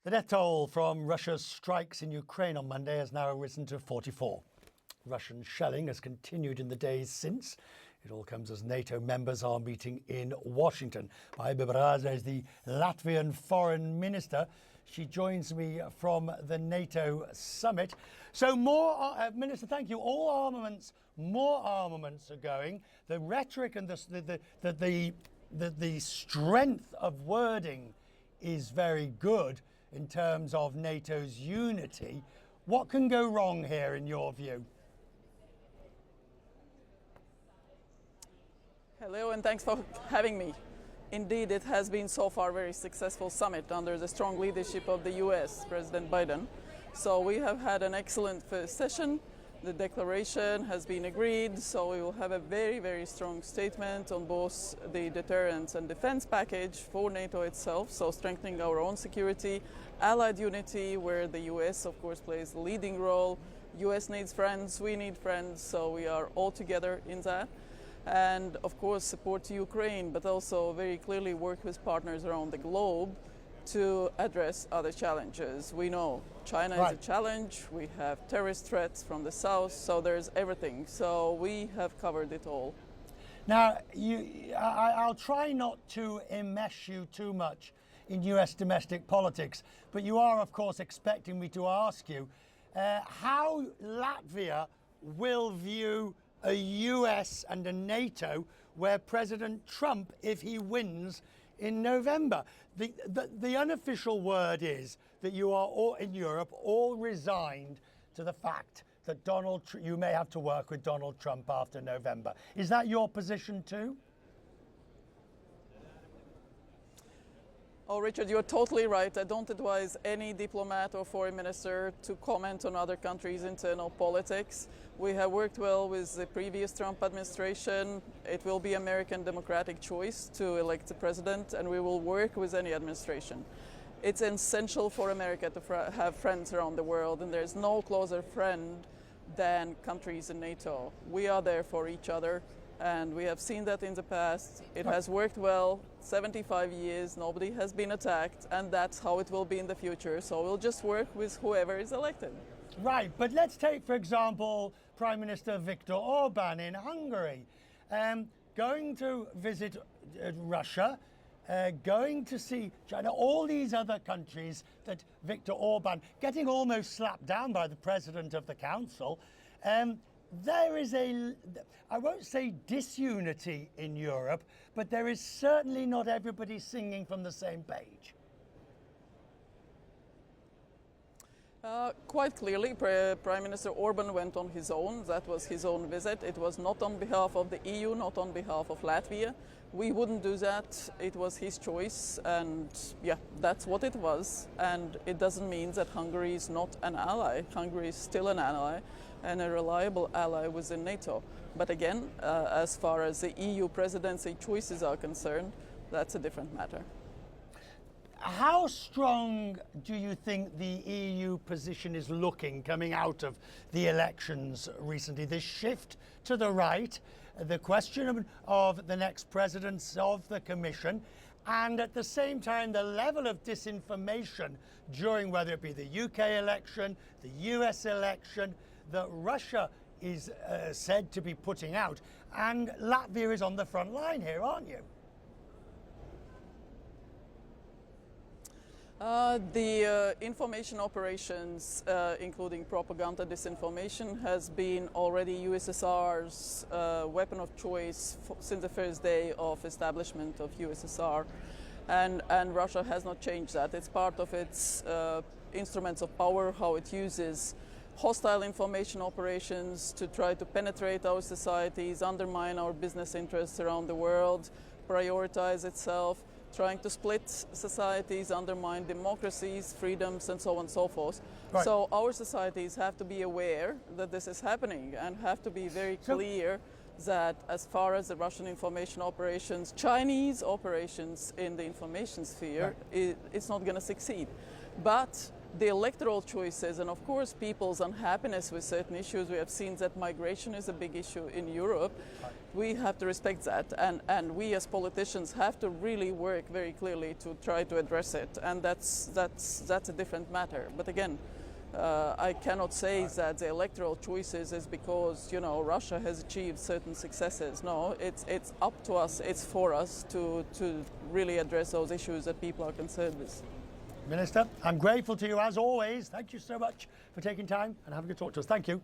The death toll from Russia's strikes in Ukraine on Monday has now risen to 44. Russian shelling has continued in the days since. It all comes as NATO members are meeting in Washington. Baiba Braže is the Latvian foreign minister. She joins me from the NATO Summit. So Minister, thank you. More armaments are going. The rhetoric and the strength of wording is very good in terms of NATO's unity. What can go wrong here in your view? Hello, and thanks for having me. Indeed, it has been so far a very successful summit under the strong leadership of the US, President Biden. So we have had an excellent first session. The declaration has been agreed, so we will have a very, very strong statement on both the deterrence and defense package for NATO itself, so strengthening our own security, allied unity, where the US, of course, plays a leading role. US needs friends, we need friends, so we are all together in that. And, of course, support to Ukraine, but also very clearly work with partners around the globe to address other challenges. We know China is a challenge, we have terrorist threats from the south, so there's everything. So we have covered it all. Now, I'll try not to enmesh you too much in US domestic politics, but you are, of course, expecting me to ask you how Latvia will view a US and a NATO where President Trump, if he wins in November. The unofficial word is that you are all in Europe all resigned to the fact that you may have to work with Donald Trump after November. Is that your position too? Oh, Richard, you're totally right. I don't advise any diplomat or foreign minister to comment on other countries' internal politics. We have worked well with the previous Trump administration. It will be American democratic choice to elect the president, and we will work with any administration. It's essential for America to have friends around the world, and there's no closer friend than countries in NATO. We are there for each other. And we have seen that in the past. It has worked well, 75 years, nobody has been attacked, and that's how it will be in the future. So we'll just work with whoever is elected. Right, but let's take, for example, Prime Minister Viktor Orban in Hungary, going to visit Russia, going to see China, all these other countries that Viktor Orban, getting almost slapped down by the President of the Council. There is I won't say disunity in Europe, but there is certainly not everybody singing from the same page. Quite clearly, Prime Minister Orban went on his own. That was his own visit. It was not on behalf of the EU, not on behalf of Latvia. We wouldn't do that. It was his choice, and yeah, that's what it was. And it doesn't mean that Hungary is not an ally. Hungary is still an ally and a reliable ally within NATO. But again, as far as the EU presidency choices are concerned, that's a different matter. How strong do you think the EU position is looking coming out of the elections recently? This shift to the right, the question of the next presidents of the Commission, and at the same time the level of disinformation during whether it be the UK election, the US election, that Russia is said to be putting out. And Latvia is on the front line here, aren't you? The information operations, including propaganda disinformation, has been already USSR's weapon of choice since the first day of establishment of USSR, and Russia has not changed that. It's part of its instruments of power, how it uses hostile information operations to try to penetrate our societies, undermine our business interests around the world, prioritize itself, trying to split societies, undermine democracies, freedoms, and so on and so forth. Right. So our societies have to be aware that this is happening and have to be very clear that as far as the Russian information operations, Chinese operations in the information sphere, it's not going to succeed. But the electoral choices and of course people's unhappiness with certain issues. We have seen that migration is a big issue in Europe. We have to respect that, and we as politicians have to really work very clearly to try to address it, and that's a different matter. But again, I cannot say that the electoral choices is because, you know, Russia has achieved certain successes. No, it's up to us, it's for us to really address those issues that people are concerned with. Minister, I'm grateful to you as always. Thank you so much for taking time and having a talk to us. Thank you.